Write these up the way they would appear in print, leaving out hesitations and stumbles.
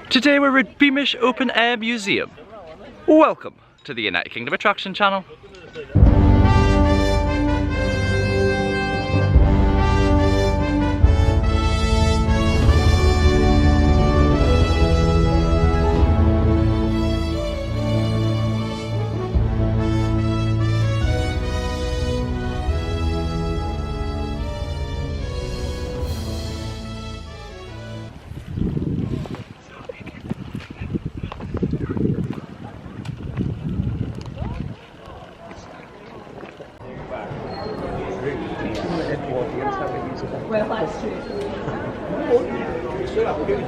Today we're at Beamish Open Air Museum. Welcome to the United Kingdom Attraction Channel. Well, that's true. That's very good,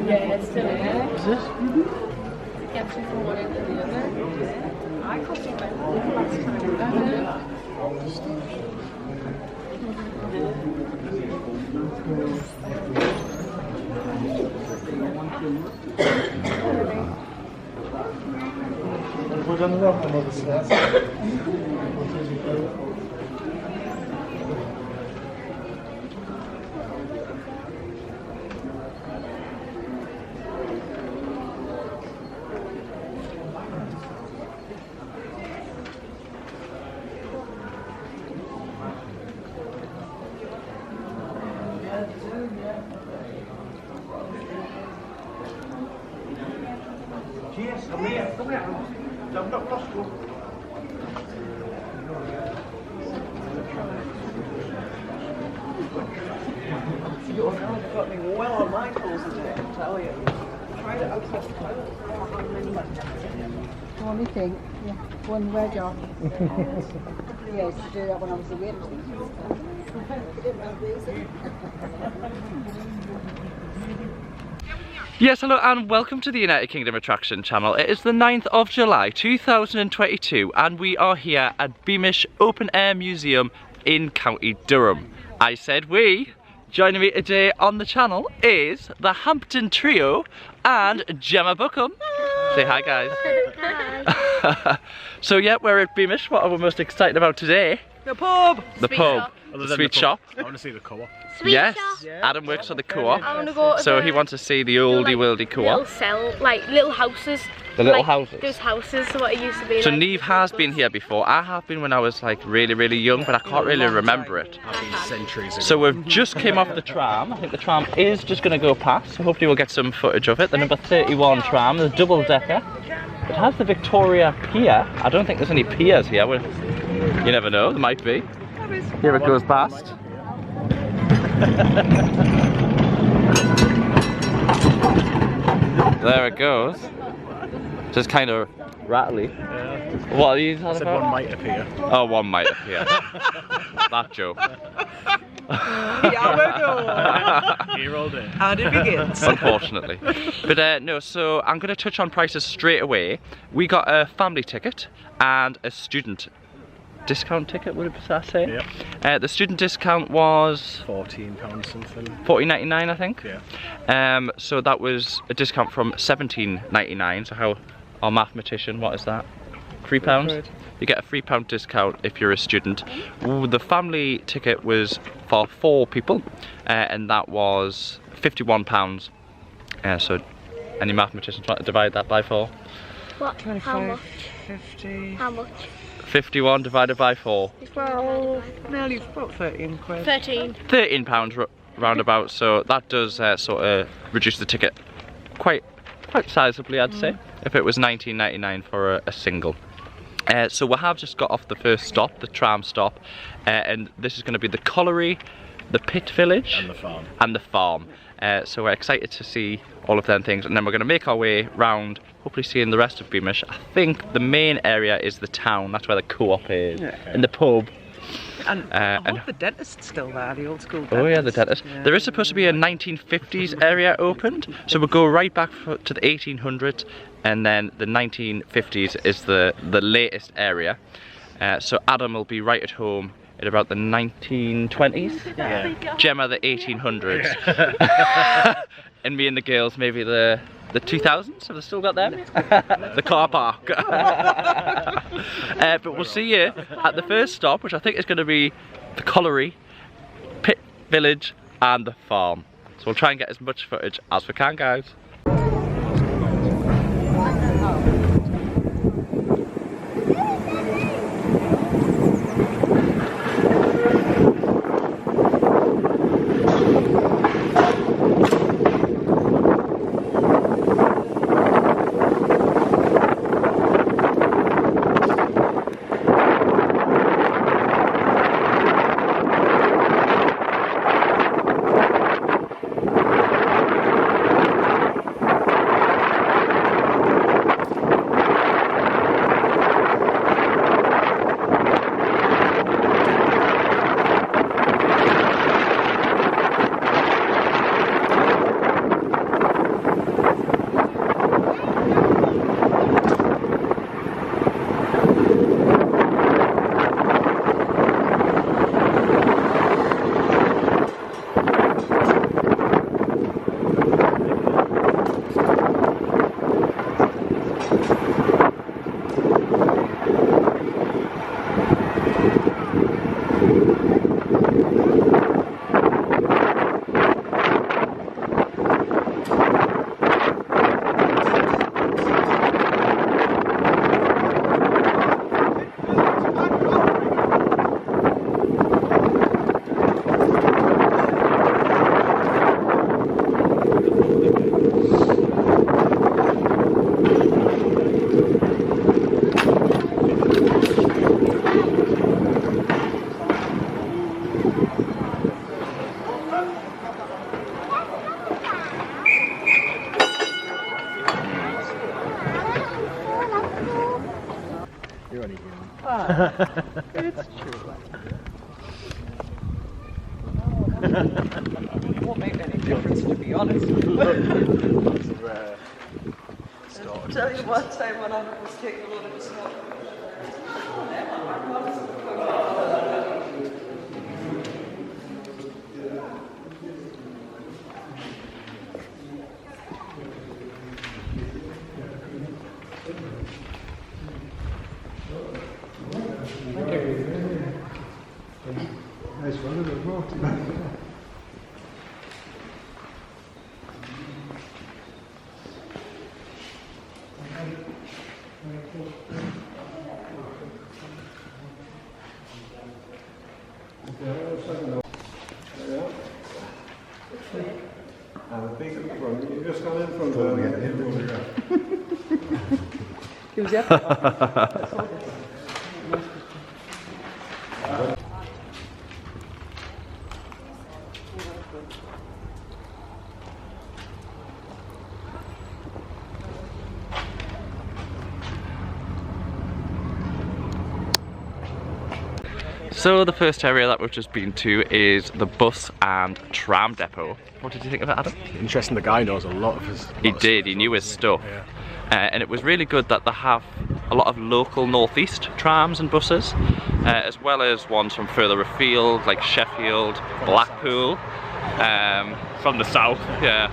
yeah, it's still there. Is this? Gets you from one end to the other. I can't see my last We're done the rock, another set. Yes, come here. Jump up, Roscoe. You're got me well on my calls today, I tell you. Tried it outside the toilet. The only thing, yeah, one red job. Yeah, I used to do that when I was a waitress. Yes, hello and welcome to the United Kingdom Attraction Channel. It is the 9th of July 2022 and we are here at Beamish Open Air Museum in County Durham. I said we. Joining me today on the channel is the Hampton Trio and Gemma Bookham. Say hi guys. Hi. So yeah, we're at Beamish. What are we most excited about today? The pub! The Sweet pub. shop. The sweet shop. I want to see the co-op. Sweet Yes, shop. Adam works for the co-op. I want to go to So the, he wants to see the oldie worldy little co-op. cell, like little houses. The little like, houses. Those houses, so what it used to be So like. Neve has been here before. I have been when I was like really young, but I can't really remember it. Centuries ago. So we've just came off the tram. I think the tram is just going to go past, so hopefully we'll get some footage of it. The number 31 tram, the double decker. It has the Victoria Pier. I don't think there's any piers here. You never know, there might be. Here it goes past. There it goes. Just kind of rattly. What are these on I said about? one might appear. Oh, one might appear. That joke. Yeah, we're going. Here all day. And it begins. Unfortunately. But no, so I'm going to touch on prices straight away. We got a family ticket and a student discount ticket, would I say? Yep. The student discount was £14 something. £14.99, I think. Yeah. So that was a discount from £17.99. So how, our mathematician, what is that? £3? You get a £3 discount if you're a student. Ooh, the family ticket was for 4 people, and that was £51. So any mathematicians want to divide that by 4? What? How much? 50. How much? 51 divided by 4. Well, nearly about 13 quid. 13. £13 roundabout, so that does sort of reduce the ticket quite sizably, I'd say, if it was £19.99 for a single. So we have just got off the first stop, the tram stop, and this is going to be the colliery, the pit village, And the farm. So we're excited to see all of them things, and then we're going to make our way round, hopefully seeing the rest of Beamish. I think the main area is the town, that's where the co-op is, Yeah. and the pub. And I hope the dentist's still there, the old school dentist. Oh yeah, the dentist. Yeah. There is supposed to be a 1950s area opened, so we'll go right back to the 1800s, and then the 1950s is the latest area. So Adam will be right at home at about the 1920s. Yeah. Gemma the 1800s. And me and the girls maybe the 2000s. Have they still got them? The car park. But we'll see you at the first stop, which I think is going to be the colliery, pit village and the farm. So we'll try and get as much footage as we can, guys. It's true. It won't make any difference, to be honest. I'll tell you one time when I was taking a load of snow. Nice one, isn't it? Well, I think you just got in from the He was there. So the first area that we've just been to is the bus and tram depot. What did you think of it, Adam? Interesting, the guy knows a lot of his... He did, he knew his stuff. Yeah. And it was really good that they have a lot of local northeast trams and buses, as well as ones from further afield, like Sheffield, Blackpool, from the south, yeah.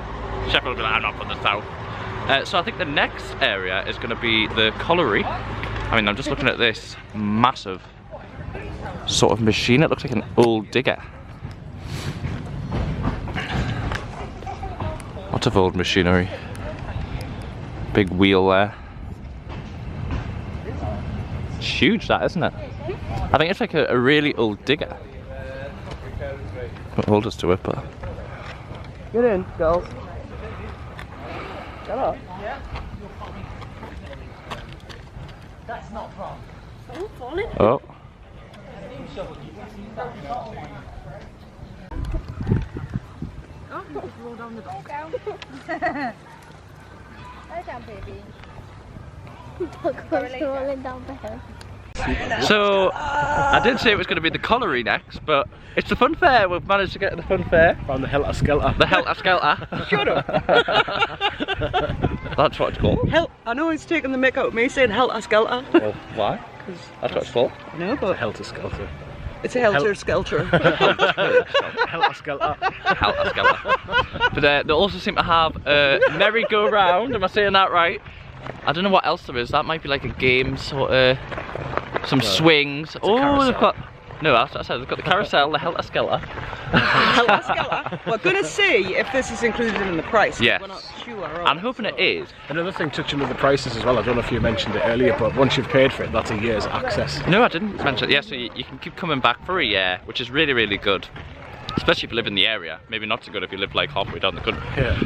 Sheffield will be like, I'm not from the south. So I think the next area is going to be the colliery. I mean, I'm just looking at this massive sort of machine. It looks like an old digger. Lots of old machinery. Big wheel there. It's huge, that, isn't it? I think it's like a really old digger. Won't hold us to it, but... Get in, girls. Get up. That's not wrong. Oh, falling. Oh. Oh, you just roll down the dock. Lie down, baby. Dog was rolling down the hill. So, I did say it was going to be the colliery next, but it's the fun fair. We've managed to get to the fun fair. Found the Helter Skelter. The Helter Skelter. Shut up. That's what it's called. I know he's taking the mick out of me saying Helter Skelter. Well, why? That's what it's called. No, but Helter Skelter. it's a Helter Skelter. Helter Skelter. Helter Skelter. But they also seem to have a merry-go-round. Am I saying that right? I don't know what else there is. That might be like a game sort of. Some swings. Oh, they've got. No, that's what I said. They've got the carousel, the Helter Skelter. Helter Skelter. We're going to see if this is included in the price. Yes. We're not sure. I'm hoping it is. Another thing touching with the prices as well, I don't know if you mentioned it earlier, but once you've paid for it, that's a year's access. No, I didn't mention it. Yeah, so you can keep coming back for a year, which is really, really good. Especially if you live in the area. Maybe not so good if you live like halfway down the country. Yeah.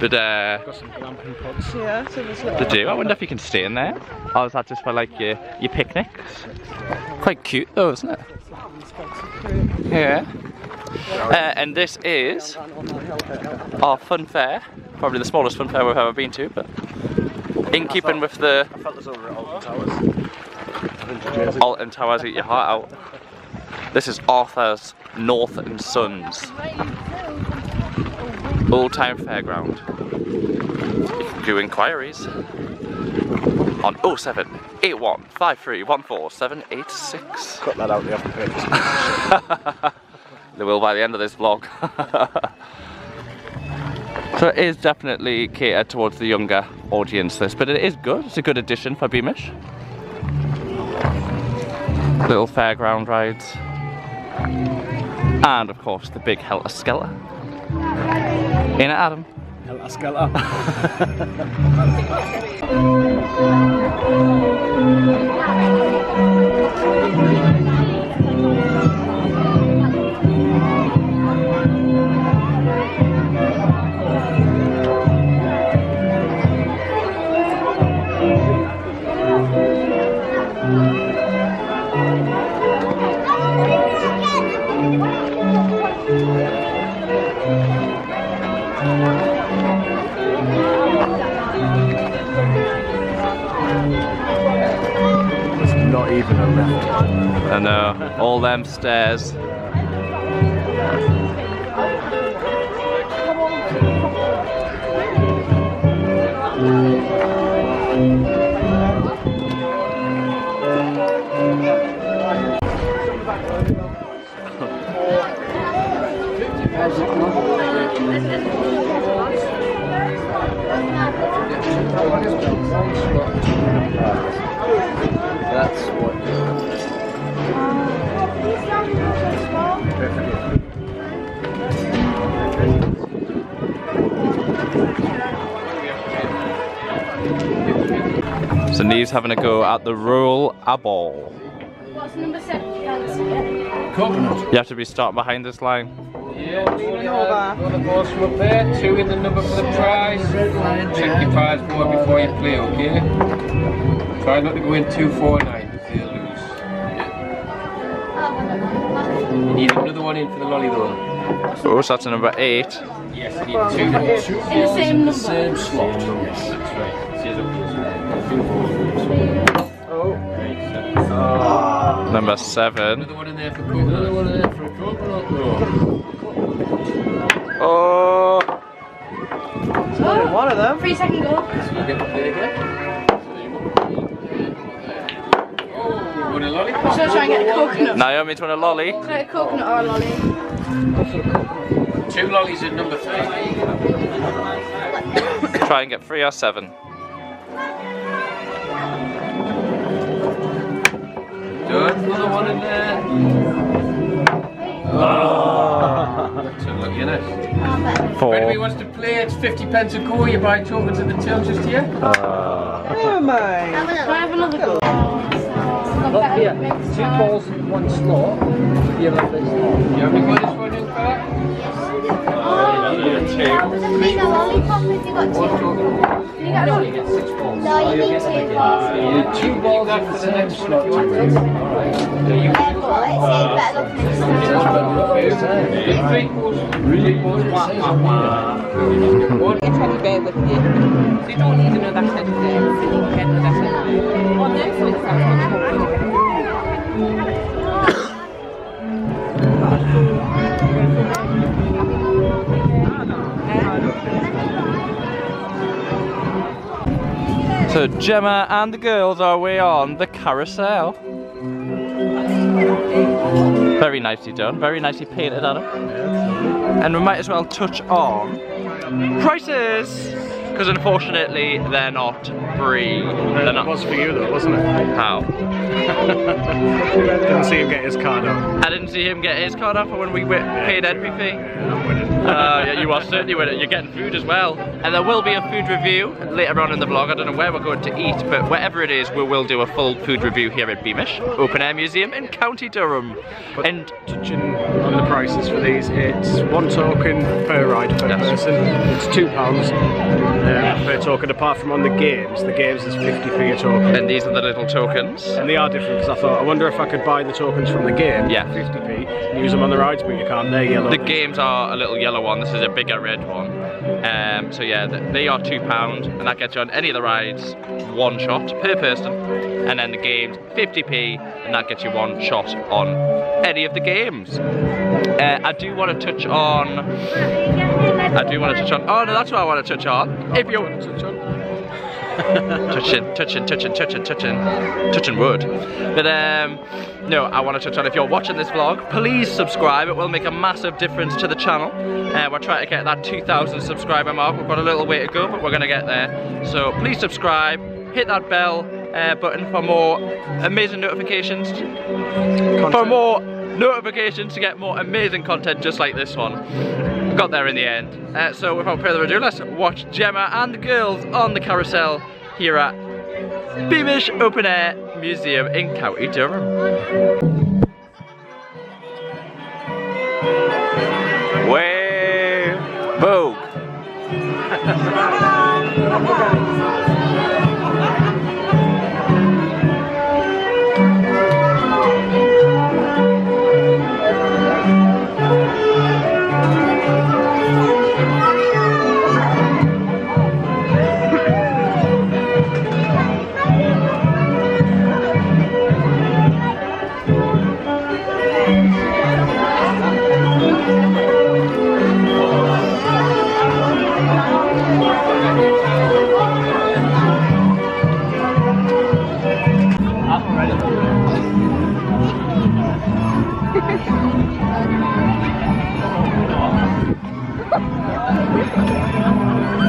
But Got some glamping pods. Yeah, so there's they do. I wonder if you can stay in there. Or is that just for like your picnics? Quite cute though, isn't it? Yeah. And this is our fun fair. Probably the smallest fun fair we've ever been to, but in keeping with the I felt this over at Alton Towers. Alton Towers, eat your heart out. This is Arthur's North and Sons Old Time Fairground. Do inquiries on 07815314786. Cut that out, they haven't paid for. They will by the end of this vlog. So it is definitely catered towards the younger audience, this, but it is good. It's a good addition for Beamish. Little fairground rides. And of course the big Helter Skelter. Ain't it, Adam? Helter Skelter. Not even a lift. I know, all them stairs. That's what. So Neve's having a go at the roll a ball. What's number 7? Coconut. You have to be starting behind this line. Yeah, one of those from up there, 2 in the number for the prize. Check your prize board before you play, okay? Try not to go in 249, because they'll lose. You need another one in for the lolly though. Oh, so that's a number 8. Yes, you need 2 numbers. In the same number. Same slot. Yes, that's right. Number 7. Another one in there for coconut. Another one in there for a coconut though. Oh! only one of them. 3 second goal. So you get to play again. Oh, you want a lolly? I'm just gonna try and get a coconut. Naomi's won a lolly. Can I get a coconut or a lolly? 2 lollies at number 3. Try and get 3 or 7. Good, another one in there. Oh, so lucky, innit? 4. If anybody wants to play, it's 50 pence a go. You buy tokens at the till just here. Never mind. Can I have another goal? Look here, 2 balls, 1 slot. You're a little bit slow. You have any money for this fella? Need a lollipop if you got 2. You got You get 6 balls. No, you need 2 balls. You need 2 balls for the next slot. Alright. But let's see it better look next time. 3 balls. 3 balls. Teddy bear with you. So you don't need another teddy bear. You can get another teddy bear. On this one, it's So Gemma and the girls are away on the carousel. Very nicely done, very nicely painted, Adam. And we might as well touch on prices, because unfortunately they're not free. They're not. It was for you though, wasn't it? How? Didn't see him get his card out. I didn't see him get his card off when we paid entry fee. I'm winning. Yeah, you are certainly winning. You're getting food as well. And there will be a food review later on in the vlog. I don't know where we're going to eat, but wherever it is, we will do a full food review here at Beamish Open Air Museum in County Durham. But And touching on the prices for these, it's 1 token per ride per person. It's £2 per token. Apart from on the games is 50p a token. and these are the little tokens. And they are different because I thought, I wonder if I could buy the tokens from the game, Yeah. 50p, and use them on the rides, but you can't. They're yellow. The games are a little yellow one, this is a bigger red one. So yeah, they are £2, and that gets you on any of the rides 1 shot per person. And then the games, 50p, and that gets you 1 shot on any of the games. I do want to touch on... oh no, that's what I want to touch on. If you want to touch on... touching wood. But no, I want to touch on, if you're watching this vlog, please subscribe. It will make a massive difference to the channel. We're trying to get that 2,000 subscriber mark. We've got a little way to go, but we're going to get there. So please subscribe, hit that bell button for more amazing notifications. For more notifications to get more amazing content just like this one. Got there in the end. So without further ado, let's watch Gemma and the girls on the carousel here at Beamish Open Air Museum in County Durham. Way Vogue.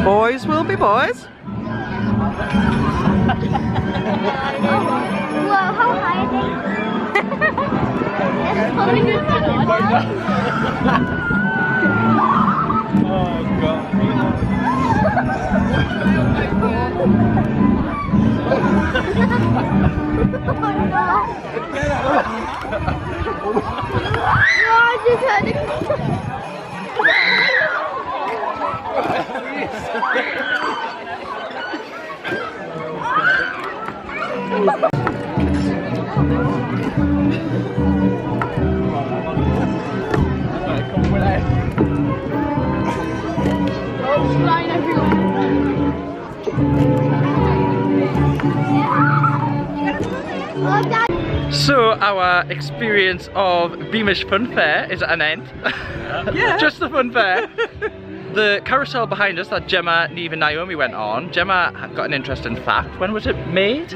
Boys will be boys. Whoa, how high are they? That's probably good for flying everywhere. So our experience of Beamish Fun Fair is at an end. Yeah. Just the fun fair. The carousel behind us that Gemma, Neve and Naomi went on, Gemma had got an interesting fact. When was it made?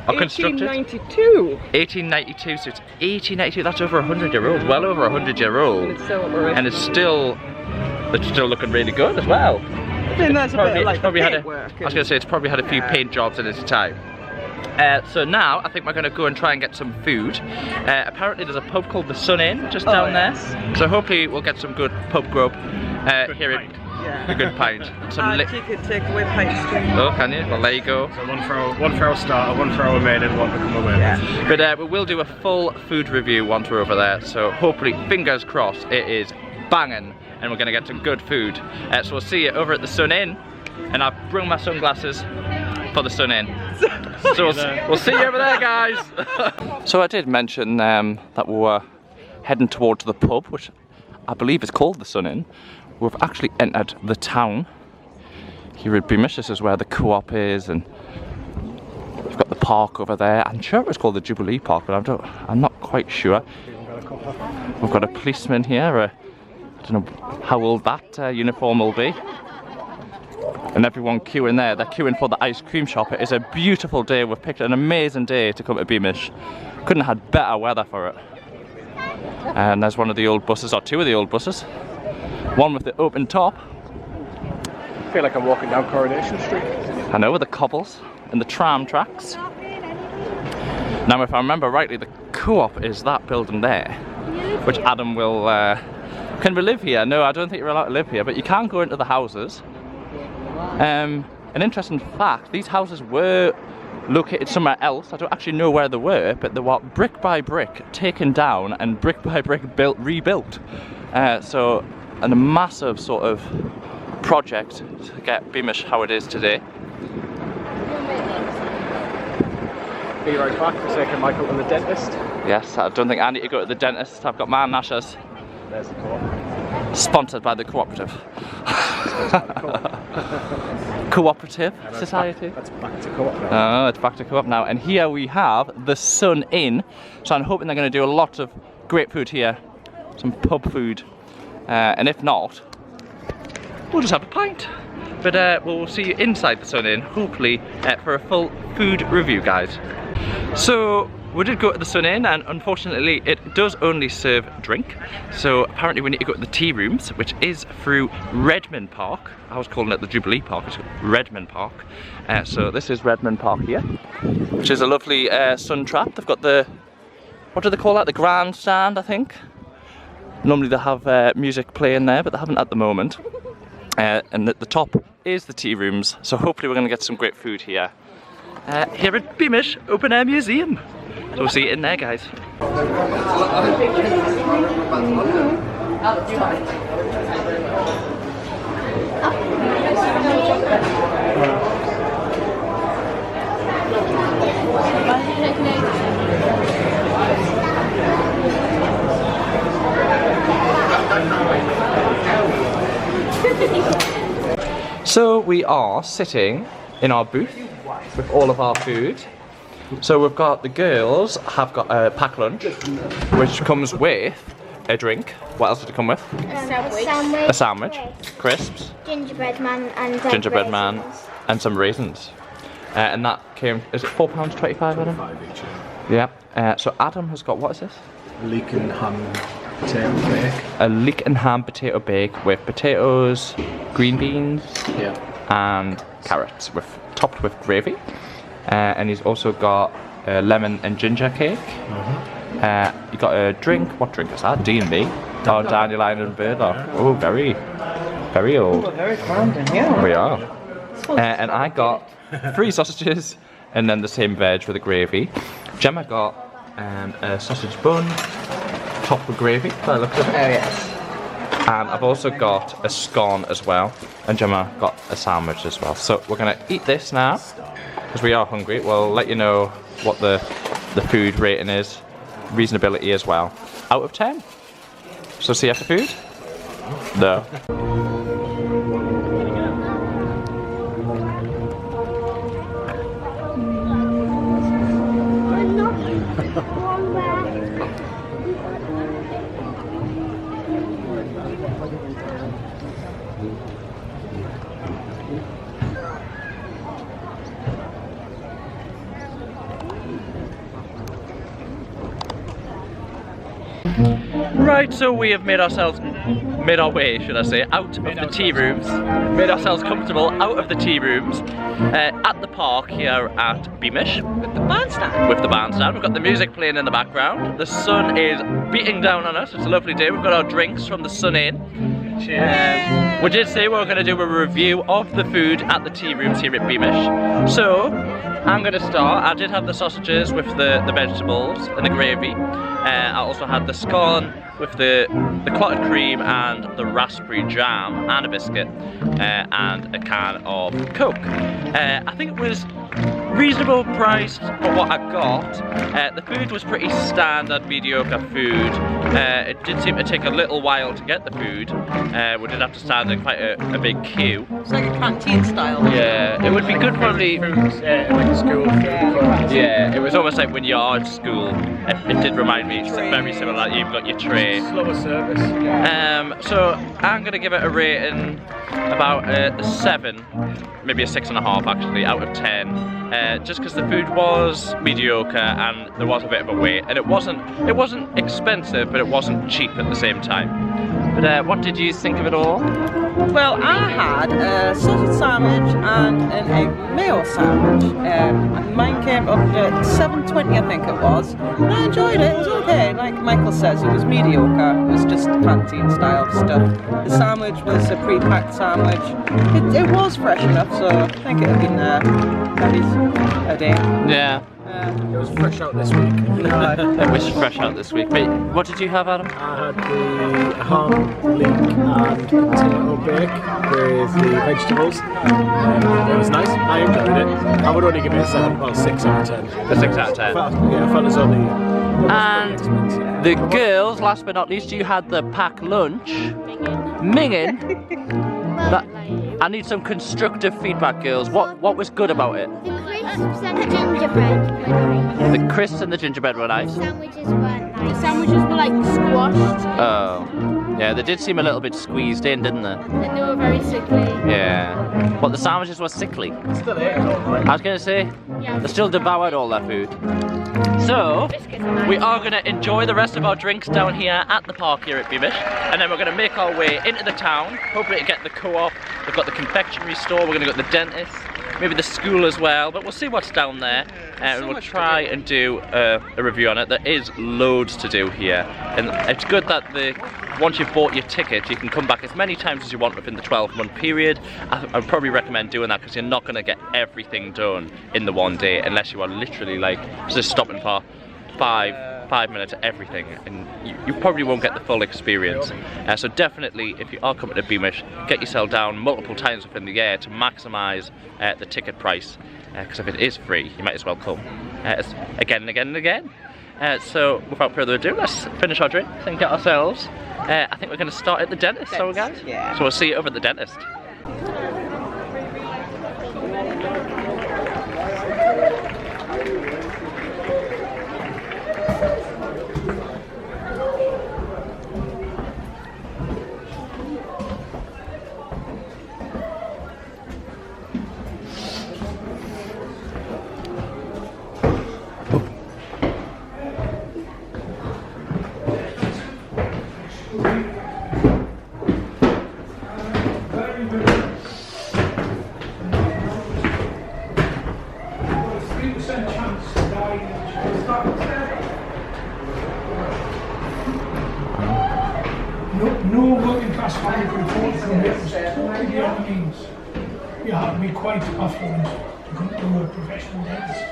Or constructed? 1892. 1892, so it's 1892, that's over 100-year-old, well over 100-year-old. It's so original. And it's still looking really good as well. Then there's a bit of, like, probably the had paintwork I was going to say, it's probably had a few paint jobs in its time. So now I think we're going to go and try and get some food. Apparently there's a pub called the Sun Inn just down there. So hopefully we'll get some good pub grub here Yeah. A good pint. Some You can take away pint stream. Oh, can you? Well, there you go. So one for our starter, one for our main, and one to come away. Yeah. But we will do a full food review once we're over there. So hopefully, fingers crossed, it is banging and we're going to get some good food. So we'll see you over at the Sun Inn. And I've brought my sunglasses for the Sun Inn. So we'll see you over there, guys. So I did mention that we were heading towards the pub, which I believe is called the Sun Inn. We've actually entered the town here at Beamish. This is where the co-op is, and you've got the park over there. I'm sure it was called the Jubilee Park, but I'm not quite sure. We've got a policeman here. I don't know how old that uniform will be. And everyone queuing there, they're queuing for the ice cream shop. It is a beautiful day. We've picked an amazing day to come to Beamish. Couldn't have had better weather for it. And there's one of the old buses, or two of the old buses. One with the open top. I feel like I'm walking down Coronation Street. I know, with the cobbles and the tram tracks. Now, if I remember rightly, the co-op is that building there, which Adam will... Can we live here? No, I don't think you're allowed to live here, but you can go into the houses. An interesting fact, these houses were located somewhere else. I don't actually know where they were, but they were brick by brick taken down and brick by brick rebuilt. So a massive sort of project to get Beamish how it is today. Be right back for a second, Michael, and the dentist. Yes, I don't think I need to go to the dentist. I've got my gnashers. There's the co-op. Sponsored by the cooperative. Cooperative Society. That's back to co-op now. Oh, it's back to co-op now. And here we have the Sun Inn. So I'm hoping they're going to do a lot of great food here. Some pub food. And if not, we'll just have a pint. But we'll see you inside the Sun Inn, hopefully, for a full food review, guys. So we did go to the Sun Inn, and unfortunately it does only serve drink. So apparently we need to go to the tea rooms, which is through Redmond Park. I was calling it the Jubilee Park, it's Redmond Park. So this is Redmond Park here, which is a lovely sun trap. They've got the, what do they call that? The grandstand, I think. Normally they have music playing there, but they haven't at the moment. And at the top is the tea rooms, so hopefully we're going to get some great food here. Here at Beamish Open Air Museum. So we'll see you in there, guys. So we are sitting in our booth with all of our food. So we've got, the girls have got a pack lunch, which comes with a drink. What else did it come with? A sandwich, crisps, Gingerbread man and gingerbread man, and some raisins. And that came, is it £4.25, Adam? £5 each. Yeah. So Adam has got, what is this? Leek and ham potato bake. A leek and ham potato bake with potatoes, green beans, and carrots, topped with gravy. And he's also got a lemon and ginger cake. You got a drink. What drink is that? D&B. Oh, dandelion and burdock. Oh, very, very old. We're very crammed in here. We are. And I got 3 sausages and then the same veg with the gravy. Gemma got a sausage bun topped with gravy. By the looks of it. Oh yes. And I've also got a scone as well. And Gemma got a sandwich as well. So we're gonna eat this now, because we are hungry. We'll let you know what the food rating is, reasonability as well, out of 10. So see you after food? No. Right, so we have made our way, should I say, out of the tea rooms. Made ourselves comfortable out of the tea rooms at the park here at Beamish. With the bandstand. With the bandstand. We've got the music playing in the background. The sun is beating down on us. It's a lovely day. We've got our drinks from the Sun Inn. Cheers. We did say we were going to do a review of the food at the tea rooms here at Beamish. So, I'm going to start. I did have the sausages with the vegetables and the gravy. I also had the scone with the clotted cream and the raspberry jam and a biscuit and a can of Coke. I think it was reasonable priced for what I got. The food was pretty standard, mediocre food. It did seem to take a little while to get the food. We did have to stand in quite a big queue. It's like a canteen style. Yeah, it would be good probably. Like a school food. Yeah, it was almost like when you're at school. It did remind me, it's very similar. You've got your tray. Slower service. So I'm gonna give it a rating about a 7, maybe a 6.5 actually, out of 10. Just because the food was mediocre and there was a bit of a wait, and it wasn't expensive, but it wasn't cheap at the same time. But what did you think of it all? Well, I had a sausage sandwich and an egg mayo sandwich. And mine came up at $7.20, I think it was. And I enjoyed it. It was okay. Like Michael says, it was mediocre. It was just canteen style stuff. The sandwich was a pre-packed sandwich. It was fresh enough, so I think it had been maybe a day. Yeah. It was fresh out this week. It was fresh out this week. But what did you have, Adam? I had the ham, leek and potato bake with the vegetables. It was nice. I enjoyed it. I would only give it a 7, well 6 out of 10. A 6 out of 10. I felt it's only. And the girls, last but not least, you had the pack lunch. Minging. That, I need some constructive feedback, girls. What was good about it? The crisps and the gingerbread were nice. The crisps and the gingerbread were nice. Sandwiches weren't nice. The sandwiches were like squashed. Oh. Yeah, they did seem a little bit squeezed in, didn't they? And they were very sickly. Yeah. But the sandwiches were sickly. Still here, don't worry. I was going to say, they still devoured all their food. So, we are going to enjoy the rest of our drinks down here at the park here at Beamish, and then we're going to make our way into the town, hopefully to get the co-op. We've got the confectionery store, we're going to go to the dentist, maybe the school as well, but we'll see what's down there, and we'll try and do a review on it. There is loads to do here, and it's good that once you've bought your ticket, you can come back as many times as you want within the 12-month period. I'd probably recommend doing that because you're not going to get everything done in the one day unless you are literally like just stopping for 5 minutes at everything, and you probably won't get the full experience. So definitely, if you are coming to Beamish, get yourself down multiple times within the year to maximise the ticket price, because if it is free, you might as well come again and again and again. So without further ado, let's finish our drink and get ourselves. I think we're going to start at the dentist, so guys. Yeah. So we'll see you over at the dentist. No working class family could afford to come here. It was totally beyond means. You had to be quite affluent to come to a professional dentist.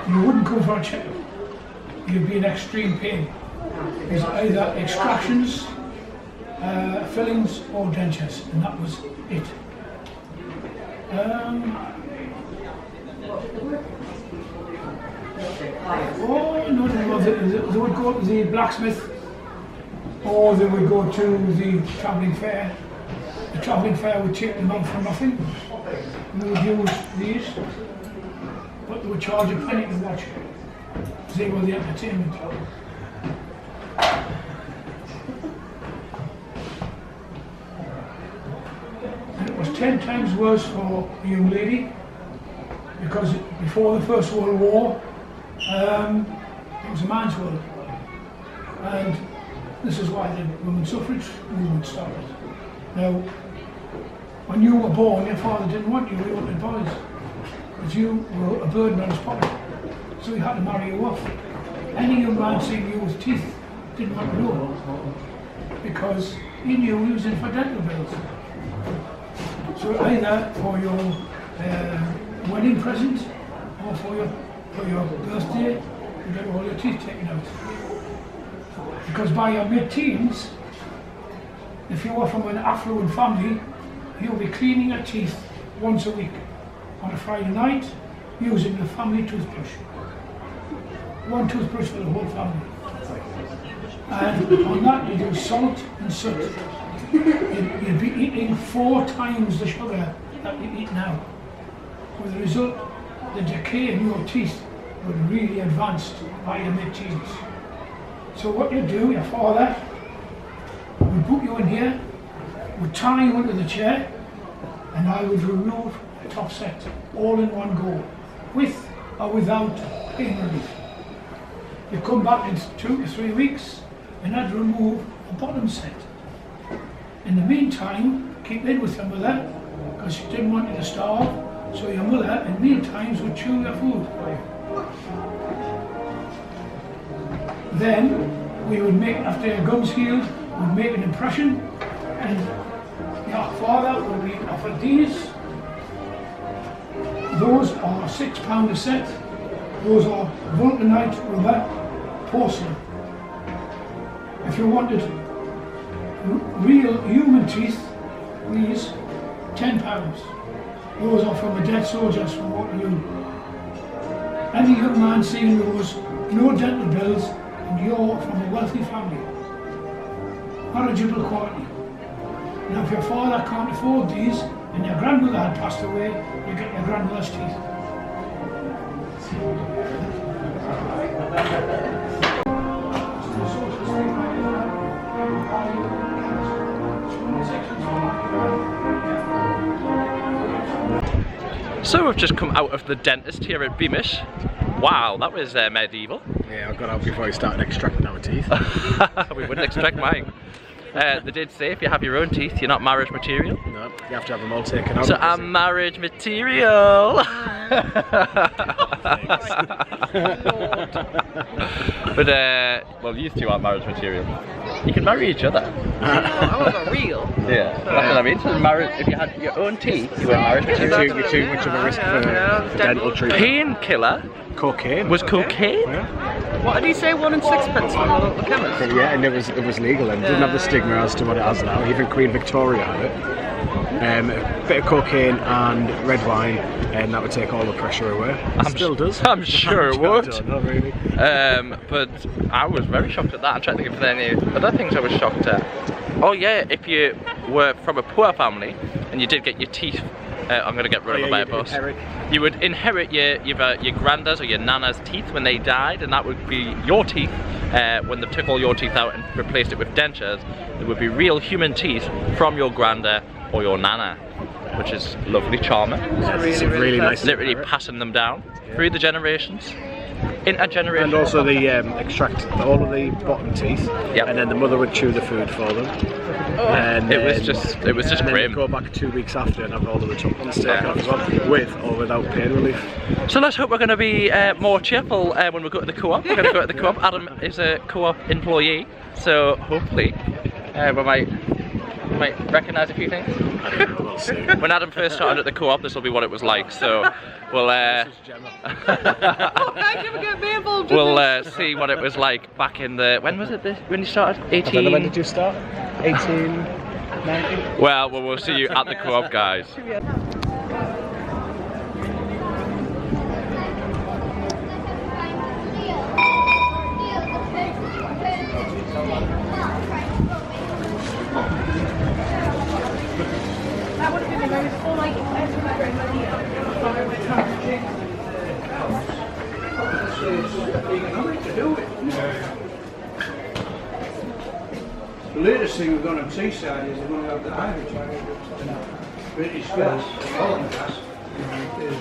You wouldn't come for a checkup. You'd be in extreme pain. It's either extractions, fillings or dentures, and that was it. Oh no, they would go to the blacksmith, or they would go to the travelling fair. The travelling fair would take them out for nothing. They would use these, but they would charge a penny to watch. They were the entertainment. And it was 10 times worse for a young lady, because before the First World War, it was a man's world, and this is why the women's suffrage movement started. Now, when you were born, your father didn't want you, he wanted boys, because you were a burden on his pocket, so he had to marry you off. Any young man seeing you with teeth didn't want to know because he knew he was in for dental bills. So either for your wedding present or for your birthday, you get all your teeth taken out. Because by your mid-teens, if you were from an affluent family, you'll be cleaning your teeth once a week on a Friday night using the family toothbrush. One toothbrush for the whole family. And on that you do salt and soot. You'd be eating 4 times the sugar that you eat now. With the result, the decay in your teeth would really advance by your mid-teens. So what you do, your father would put you in here, would tie you into the chair, and I would remove the top set all in one go, with or without pain relief. You come back in 2 to 3 weeks, and I'd remove the bottom set. In the meantime, keep in with your mother, because she didn't want you to starve, so your mother in meal times would chew your food. Then we would make, after your gums healed, we'd make an impression, and your father would be offered these. Those are £6 a set. Those are vulcanite rubber porcelain. If you wanted real human teeth, these £10. Those are from the dead soldiers from Waterloo. Any young man seeing those, no dental bills, and you're from a wealthy family. Marriageable quality. Now if your father can't afford these, and your grandmother had passed away, you get your grandmother's teeth. So we've just come out of the dentist here at Beamish. Wow, that was medieval. Yeah, I got out before he started extracting our teeth. We wouldn't extract mine. They did say if you have your own teeth, you're not marriage material. No, you have to have them all taken out. So I'm marriage material. But well, you two aren't marriage material. You can marry each other. I wasn't real. Yeah, that's what I mean. So marriage, if you had your own teeth, you were marriage material. You're too much of a risk for dental treatment. Painkiller Cocaine. was cocaine. Yeah. What did he say? 1 and 6pence from the local chemist? Yeah, and it was legal and didn't have the stigma as to what it has now. Even Queen Victoria had it. A bit of cocaine and red wine, and that would take all the pressure away. Still does. I'm sure it would. Not really. But I was very shocked at that. I'm trying to think if there are any other things I was shocked at. Oh yeah, if you were from a poor family and you did get your teeth, I'm going to get rid of my boss. You would inherit either your granddad's or your nana's teeth when they died, and that would be your teeth. When they took all your teeth out and replaced it with dentures, there would be real human teeth from your granddad or your nana, which is lovely, charming. It's really nice. Literally passing them down through the generations. Intergenerational. And also they extract all of the bottom teeth, Yep. and then the mother would chew the food for them. And It was just then grim. they'd go back 2 weeks after and have all of the top ones taken off as well, with or without pain relief. So let's hope we're going to be more cheerful when we go to the co-op. We're going to go to the co-op. Adam is a co-op employee, so hopefully we might recognise a few things. I don't know, we'll see. When Adam first started at the co-op, this will be what it was like. So we'll we'll see what it was like back in the, when was it? When you started? 18. When did you start? 18, 19. Well, we'll see you at the co-op, guys. That would have been the most all I The latest thing we've got on Seaside is we're going to have the Irish British gas, Holland gas, is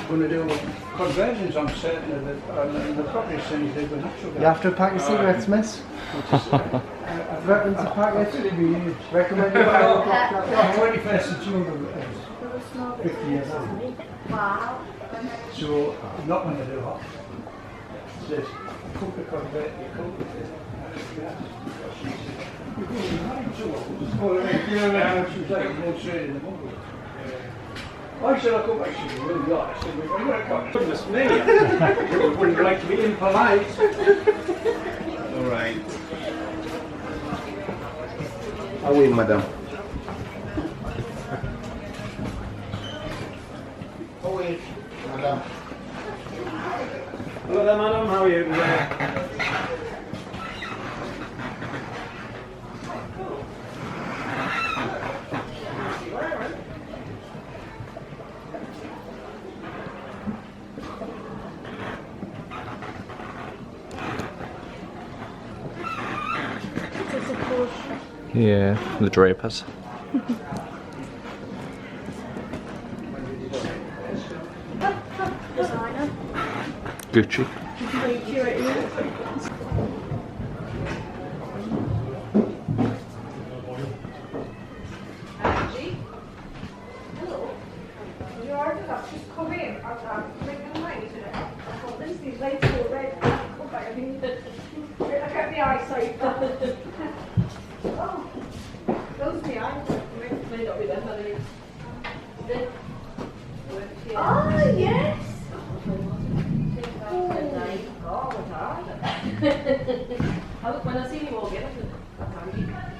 going to do conversions on certain of the properties things they do with natural gas. You have to pack your cigarettes, miss. I've recommended to pack it. Recommend you pack it. 21st of June is 50 years old. Wow. So I'm not going to do hot. It says cook the convert, you cook it. I said I come back, she said, well, yeah. I said, well, I'm going to come. Goodness me. I wouldn't like to be impolite. All right. Ah oui, madame. Oh oui, madame. Hello there, madam. How are you today? Yeah, the drapers. Gucci. Oh, yes. When I see you all get it,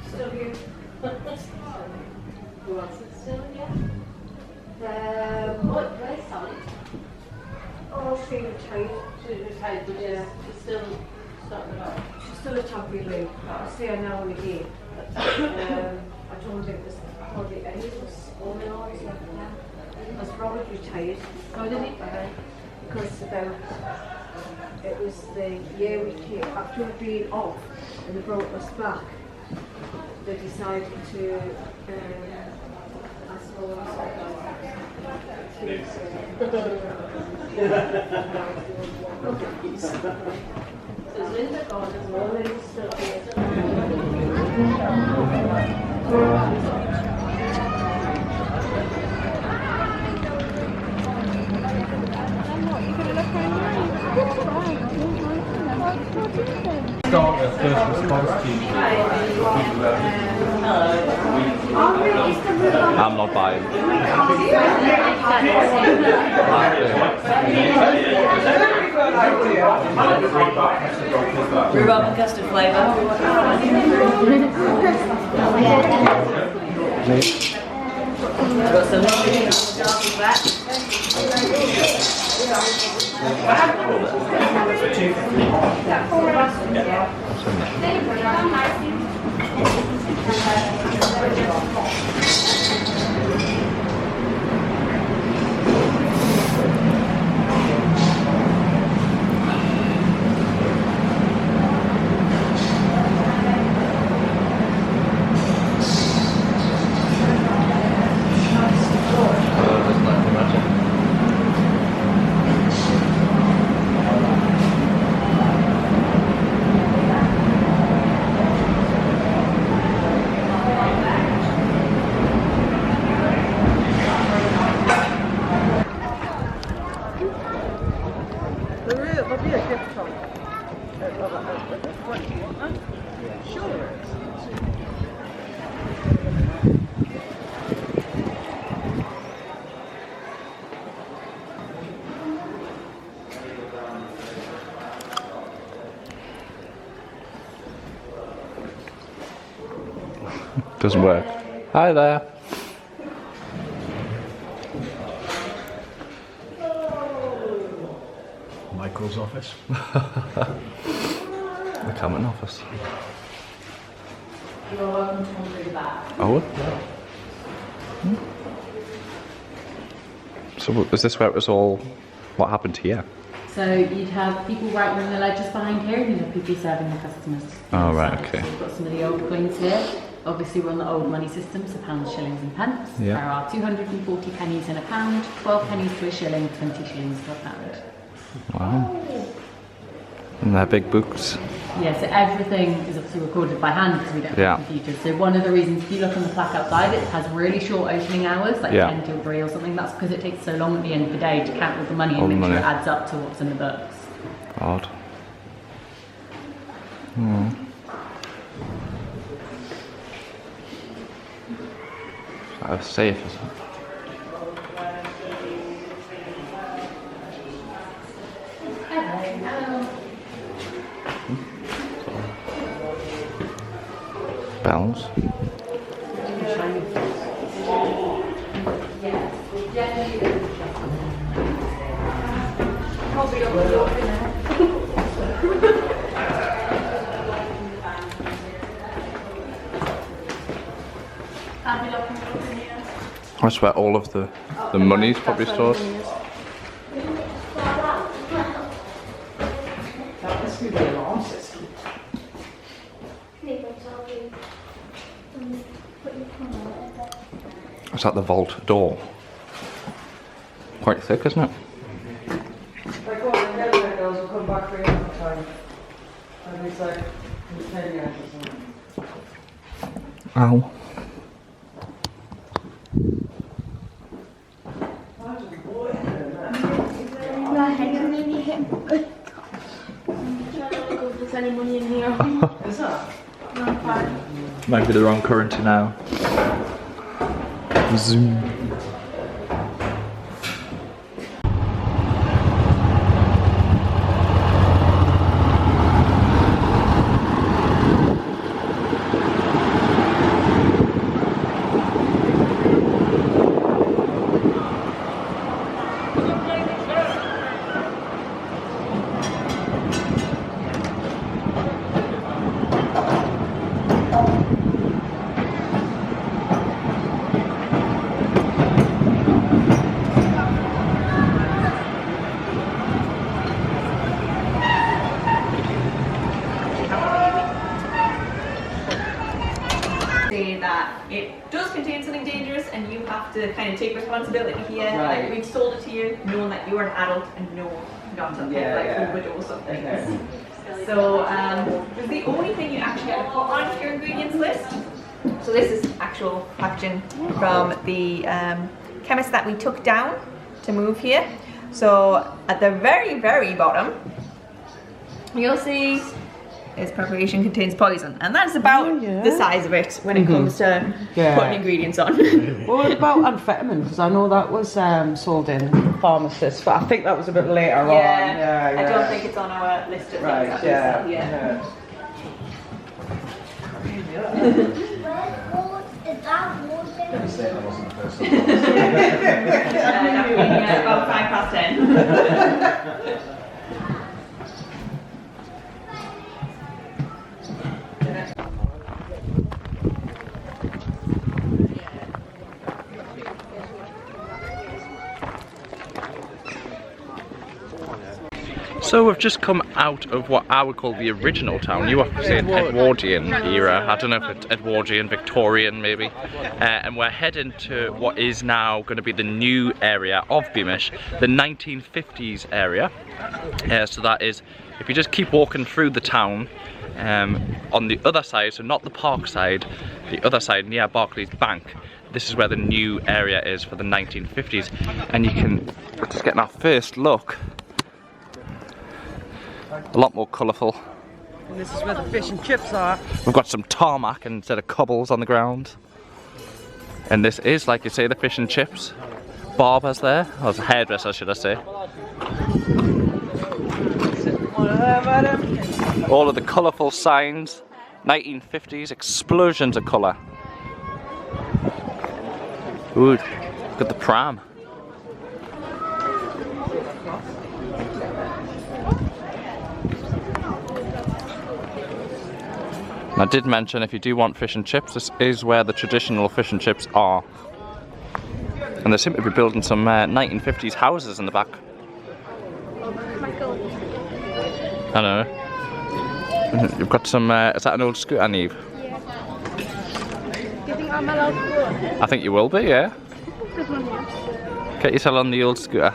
still here. Who else is still here? What? Where's Sally? Oh, she retired. She retired, but yeah, she's still starting about. She's still a champion league. I see her now and again. I don't think there's hardly any of us all in all left now. Because Robert retired. Oh, did he? Because it was the year we came, after we'd been off and they brought us back, they decided to, I suppose, so Linda gone as well, Linda's still here. Start a first response team. I'm not buying. Rhubarb and custard flavour. Got some dark back. There'll be a gift shop at the front, huh? Sure there is. Doesn't work. Hi there. Michael's office. The accountant office. You're welcome to come through the back. Oh. Hmm. So is this where it was all? What happened here? So you'd have people writing on the ledgers behind here, and you'd have people serving the customers. Oh right, okay. So we've got some of the old coins here. Obviously we're on the old money system, so pounds, shillings and pence. Yeah. There are 240 pennies in a pound, 12 pennies to a shilling, 20 shillings to a pound. Wow. And they're big books. Yeah, so everything is obviously recorded by hand because we don't have computers. So one of the reasons, if you look on the plaque outside, it has really short opening hours, like 10 till 3 or something. That's because it takes so long at the end of the day to count all the money and make sure it adds up to what's in the books. Odd. Hmm. a safe, is it? Bells. That's where all of the money's probably stored. That must be the alarm system. Is that the vault door? Quite thick, isn't it? Like all the elevator girls will come back for another time. And it's like, it's 10 years or something. Ow. There's any money in here? Is that? No, fine. Might be the wrong currency now. Zoom. That it does contain something dangerous and you have to kind of take responsibility here. Right. Like we've sold it to you knowing that you're an adult and know not to overdose of things. Okay. So it's the only thing you actually have to put on your ingredients list. So this is actual packaging from the chemist that we took down to move here. So at the very, very bottom, you'll see this preparation contains poison, and that's about the size of it when it comes to putting ingredients on. What about amphetamine? Because I know that was sold in pharmacists, but I think that was a bit later on. Yeah, I don't think it's on our list of things that we sell yet. About 10:05. So we've just come out of what I would call the original town. You were saying Edwardian era. I don't know if it's Edwardian, Victorian maybe. And we're heading to what is now going to be the new area of Beamish, the 1950s area. So that is, if you just keep walking through the town, on the other side, so not the park side, the other side near Barclays Bank, this is where the new area is for the 1950s. And you can, we're just getting our first look. A lot more colourful. And this is where the fish and chips are. We've got some tarmac instead of cobbles on the ground. And this is, like you say, the fish and chips. Barber's there, or a hairdresser should I say. All of the colourful signs, 1950s explosions of colour. Ooh, look at the pram. I did mention if you do want fish and chips, this is where the traditional fish and chips are. And they seem to be building some 1950s houses in the back. I don't know. You've got some, is that an old scooter, Neve? Yeah. Do you think I'm allowed to go on it? I think you will be, yeah. This one here. Get yourself on the old scooter.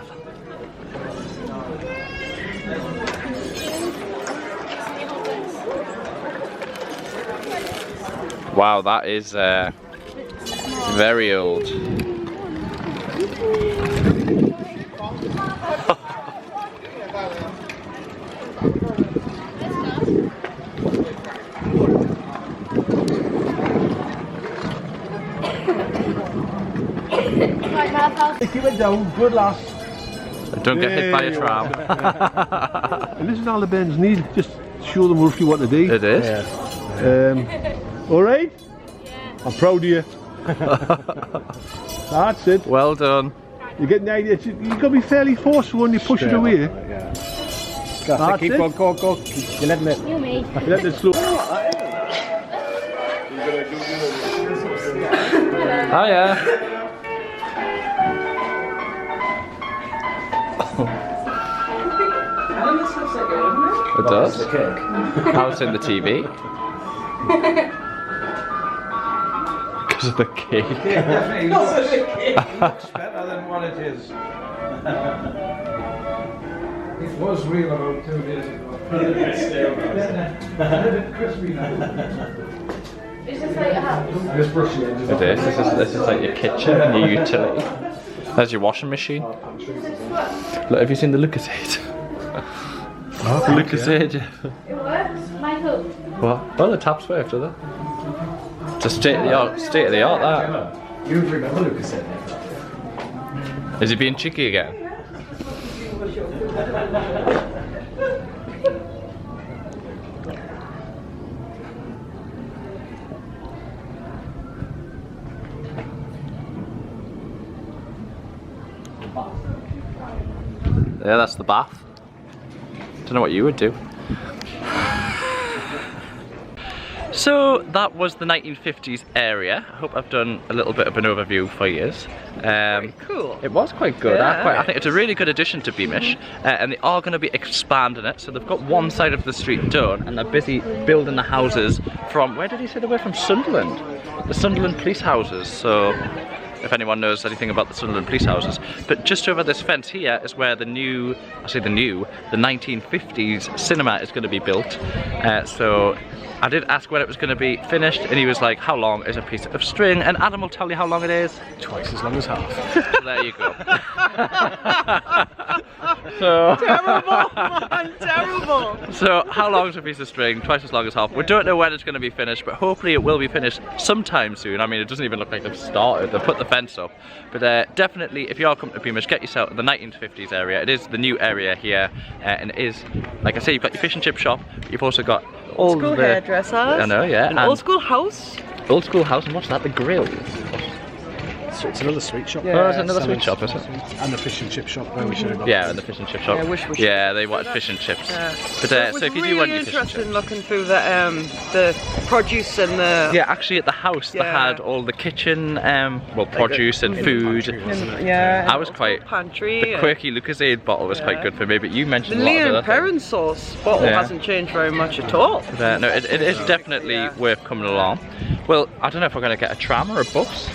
Wow, that is very old. down, good lass. Don't get hit by a tram. And this is all the bends need, just show them roughly what to do. It is. Alright? Yeah. I'm proud of you. That's it. Well done. You get an idea, you've got to be fairly forceful when you push it away. Yeah. That's keep on, go. You're letting it. You me. You're letting it slow. Oh yeah. It does. How it's in the TV. Because of the cake. Definitely not the cake. Much better than what it is. It was real about 2 days ago. A little crispy now. Is this like a house? Just brush the edges. It is. This is like your kitchen and your utility. There's your washing machine. Look, have you seen the Lucasade? The Lucasade. It works, Michael. What? Well, the taps work, do they? It's a state of the art that. You remember Lucas said that? Is he being cheeky again? Yeah, that's the bath. Don't know what you would do. So that was the 1950s area. I hope I've done a little bit of an overview for you. Very cool. It was quite good. Yeah. I think it's a really good addition to Beamish, and they are going to be expanding it. So they've got one side of the street done, and they're busy building the houses from, where did he say they were from? Sunderland. The Sunderland police houses. So if anyone knows anything about the Sunderland police houses. But just over this fence here is where the 1950s cinema is going to be built. So I did ask when it was going to be finished, and he was like, how long is a piece of string? And Adam will tell you how long it is. Twice as long as half. So there you go. So Terrible, man, terrible. So how long is a piece of string? Twice as long as half. We don't know when it's going to be finished, but hopefully it will be finished sometime soon. I mean, it doesn't even look like they've started. They've put the fence up. But definitely, if you are coming to Beamish, get yourself the 1950s area. It is the new area here, and it is, like I say, you've got your fish and chip shop. You've also got all Old school the hairdressers. I know, yeah. An old school house. Old school house, and what's that? The grill. So it's another sweet shop. Oh, it's another sweet shop, is it? And the fish and chip shop where we should have gone. Yeah, and the fish and chip shop. Yeah, I wish we should. Yeah, they wanted fish and chips. Yeah. But It was so if you really do want your fish and interesting chips. looking through the produce and the Yeah, actually at the house they had all the kitchen, well, produce and food. yeah. I was quite pantry. The quirky Lucasade bottle was quite good for me, but you The mentioned a lot of Leon other Perrin things. sauce bottle Yeah. hasn't changed very much at all. But, no, it is definitely worth coming along. Well, I don't know if we're going to get a tram or a bus.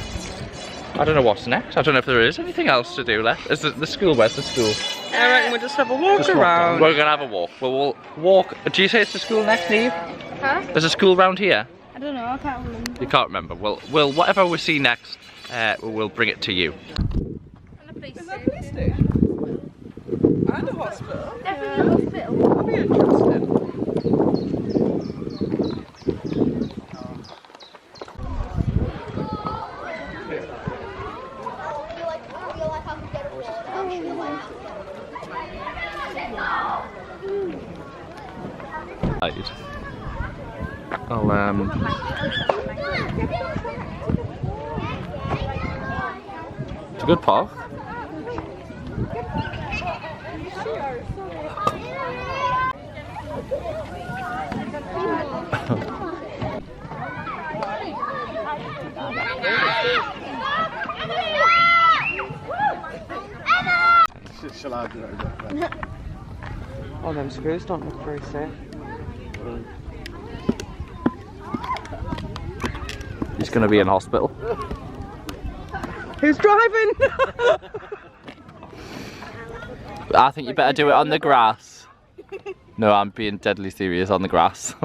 I don't know what's next. I don't know if there is anything else to do left. Is the school? Where's the school? I reckon we'll just have a walk around. We're going to have a walk. We'll walk. Do you say it's the school next, Neve? Huh? There's a school round here? I don't know, I can't remember. You can't remember. Well, whatever we see next, we'll bring it to you. Is that a police station? And a hospital? Definitely a hospital. That'll be interesting. It's a good park. Shall I do that? Oh, them screws don't look very safe. He's going to be in hospital. Who's driving? I think you better do it on the grass. No, I'm being deadly serious, on the grass.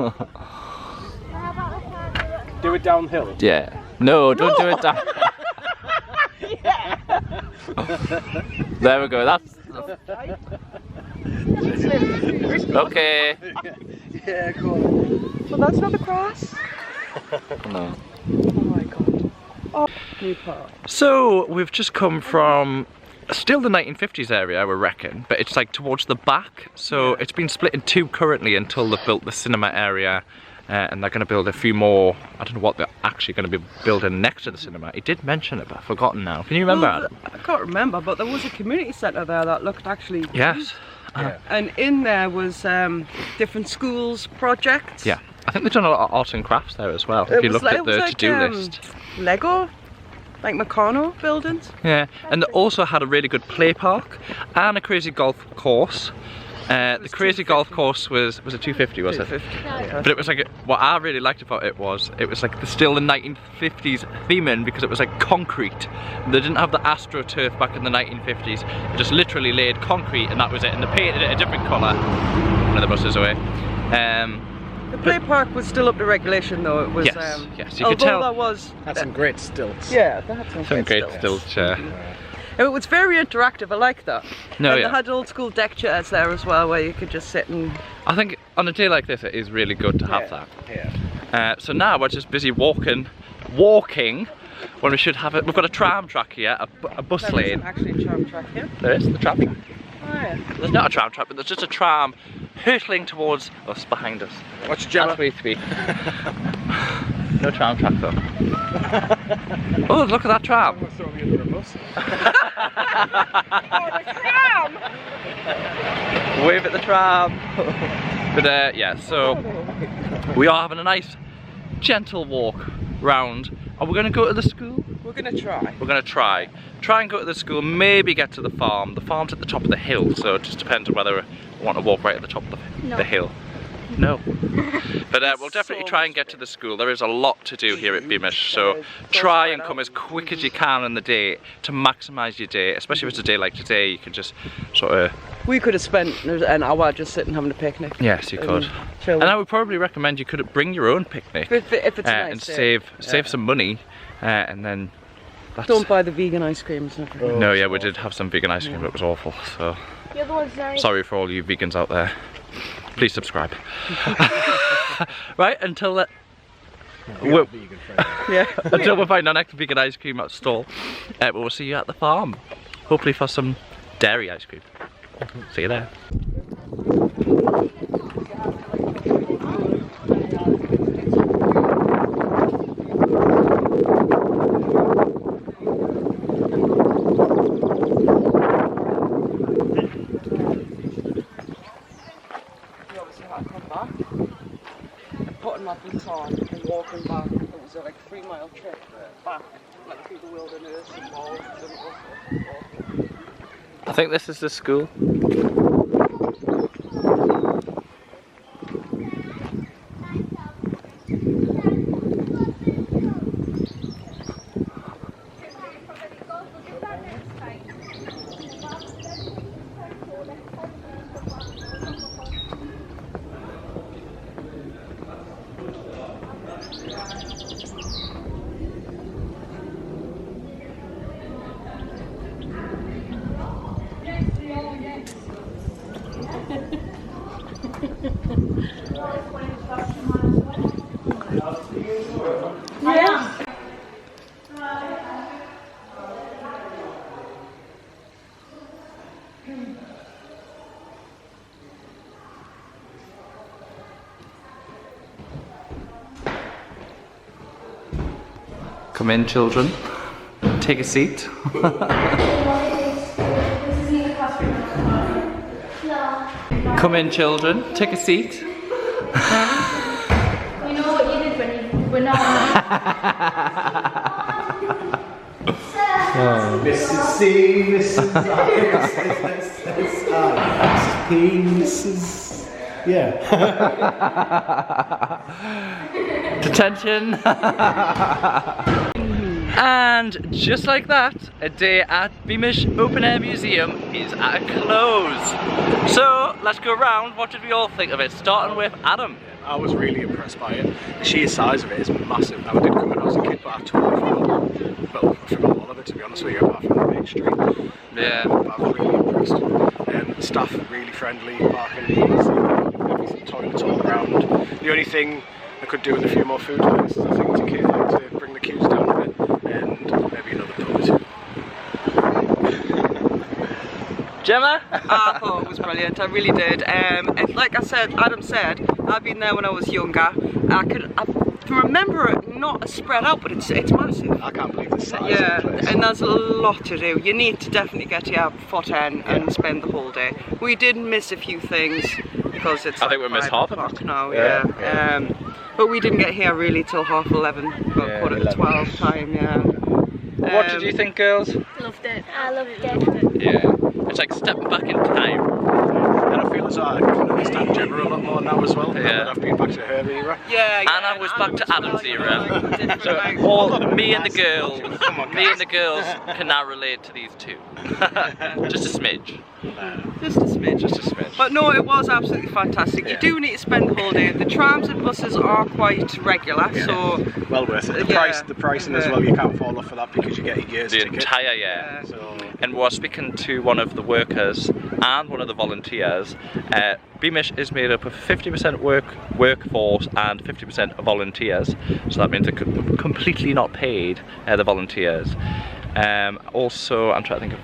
Do it downhill. Yeah. No, don't do it down. There we go, that's... Okay. Yeah, cool. Well, that's not the grass. No. Oh my god. Oh, new park. So, we've just come from still the 1950s area, I would reckon, but it's like towards the back. So it's been split in two currently until they've built the cinema area. And they're going to build a few more. I don't know what they're actually going to be building next to the cinema. He did mention it, but I've forgotten now. Can you remember, Adam? I can't remember, but there was a community centre there that looked actually good. Yes. And in there was different schools, projects. Yeah. I think they've done a lot of arts and crafts there as well. If you looked at the to-do list. Lego, like Meccano buildings. Yeah. And they also had a really good play park and a crazy golf course. The crazy golf course was it 250, was it? 250. But it was like, what I really liked about it was like still the 1950s theming, because it was like concrete. They didn't have the AstroTurf back in the 1950s. They just literally laid concrete and that was it. And they painted it a different colour. One of the buses away. The play park was still up to regulation though. It was. Yes, you could tell. That was. Had some great stilts. Yeah, that had some great stilts. It was very interactive, I like that. No, and they had old school deck chairs there as well where you could just sit and... I think on a day like this it is really good to have that. Yeah. So now we're just busy walking when we should have it. We've got a tram track here, a bus lane. There isn't actually a tram track here. There is, the tram track. Oh yeah. There's not a tram track, but there's just a tram hurtling towards us, behind us. Watch Gemma. As we speak. No tram track though. Oh, look at that tram! Throw me under a bus. Oh, the tram! Wave at the tram! But yeah, so we are having a nice gentle walk round. Are we going to go to the school? We're going to try. We're going to try and go to the school, maybe get to the farm. The farm's at the top of the hill, so it just depends on whether we want to walk right at the top of the hill. No. But we'll definitely try and get to the school. There is a lot to do here at Beamish, so try and come as quick as you can in the day to maximise your day, especially if it's a day like today. You can just sort of... We could have spent an hour just sitting having a picnic. Yes, you could. And I would probably recommend you could bring your own picnic. If it's nice, and save some money, and then... Don't buy the vegan ice creams. No, yeah, we did have some vegan ice cream, but it was awful, so... Sorry for all you vegans out there. Please subscribe. Right, until until we find our next vegan ice cream stall, we'll see you at the farm. Hopefully for some dairy ice cream. See you there. And walking back, it was a like 3-mile trip back, like through the wilderness and bogs and I think this is the school. Yeah. Come in, children. Take a seat. Come in, children. Take a seat. We know what you did when you were not. Mrs. C, Mrs. Mrs. P, Mrs. Yeah. Detention. And just like that, a day at Beamish Open Air Museum is at a close. So let's go around. What did we all think of it? Starting with Adam. I was really impressed by it. The sheer size of it is massive. Now, I did come when I was a kid, but I totally forgot. Well, I forgot all of it, to be honest with you, apart from the main street. Yeah. But I was really impressed. Staff are really friendly, parking easy, toilets all around. The only thing I could do with a few more food places, I think, to bring the queues down a bit, and maybe another pub or two. Gemma? I thought it was brilliant, I really did. And like I said, Adam said, I've been there when I was younger. I can remember it not as spread out, but it's massive. I can't believe the size Yeah, of the place. and there's a lot to do. You need to definitely get your foot in and spend the whole day. We did miss a few things because it's I think we missed half of it now, yeah. But we didn't get here really till 11:30, about quarter to 12 time, yeah. What did you think, girls? Loved it. I loved it. Yeah, it's like stepping back in time. And I feel as though I can understand Gemma a lot more now as well. Yeah. I've been back to her era. Yeah, And I was back to Adam's era. So all me and the girls can now relate to these two. Just a smidge. Just a smidge. Just a smidge. But no, it was absolutely fantastic. You do need to spend the whole day. The trams and buses are quite regular, so well worth it. The pricing as well, you can't fall off for that because you get a year's ticket. The entire year. And we're speaking to one of the workers and one of the volunteers. Beamish is made up of 50% workforce and 50% volunteers, so that means they're completely not paid, the volunteers. Also, I'm trying to think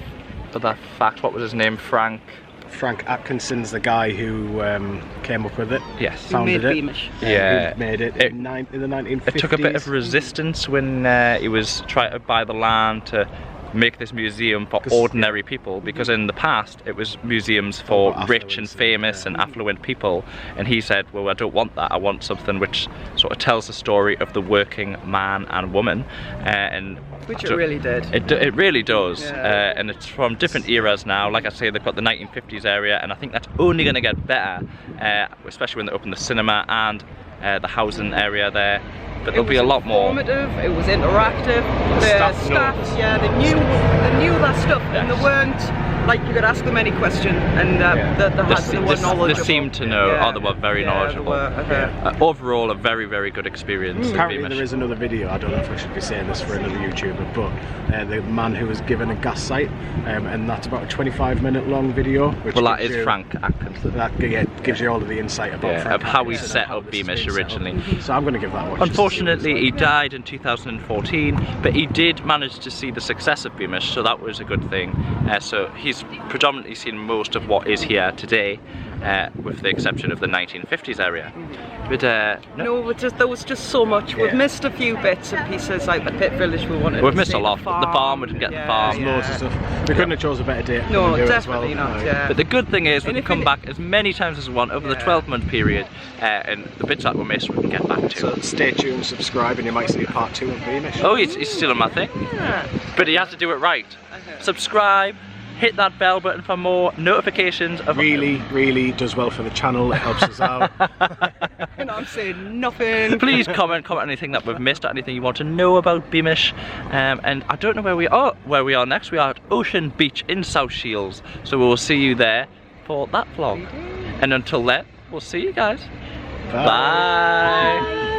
of that fact. What was his name? Frank Atkinson's the guy who came up with it. Yes. Founded it. Beamish. Yeah. Who made it in the 1950s. It took a bit of resistance when he was trying to buy the land to make this museum for ordinary people, because in the past it was museums for rich and famous and affluent people, and he said, well, I don't want that, I want something which sort of tells the story of the working man and woman, and which it really did. It really does, and it's from different eras now. Like I say, they've got the 1950s area, and I think that's only going to get better, especially when they open the cinema and the housing area there. But there'll be a lot more. It was interactive. The staff, yeah, they knew that stuff, and they weren't like you could ask them any question, and they seemed to know. They were very knowledgeable. Overall, a very, very good experience. Apparently, there is another video. I don't know if I should be saying this for another YouTuber, but the man who was given a gas site, and that's about a 25-minute long video. Which that is Frank Atkinson. That gives you all of the insight about of how he set up Beamish originally. So I'm going to give that a watch. Unfortunately, he died in 2014, but he did manage to see the success of Beamish, so that was a good thing. So he's predominantly seen most of what is here today, with the exception of the 1950s area. But there was just so much. We've missed a few bits and pieces, like the pit village we wanted. We've missed a lot. The farm, we didn't get the farm. There's loads of stuff. We couldn't have chose a better date. No, definitely not. Yeah. But the good thing is we can come back as many times as we want over the 12-month period, and the bits that we missed we can get back to. So stay tuned, subscribe, and you might see part 2 of Beamish. Oh, he's stealing my thing. Yeah. But he has to do it right. Subscribe. Hit that bell button for more notifications. Really does well for the channel. It helps us out. And I'm saying nothing. Please comment anything that we've missed, or anything you want to know about Beamish. And I don't know where we are next. We are at Ocean Beach in South Shields, so we will see you there for that vlog. And until then, we'll see you guys. Bye.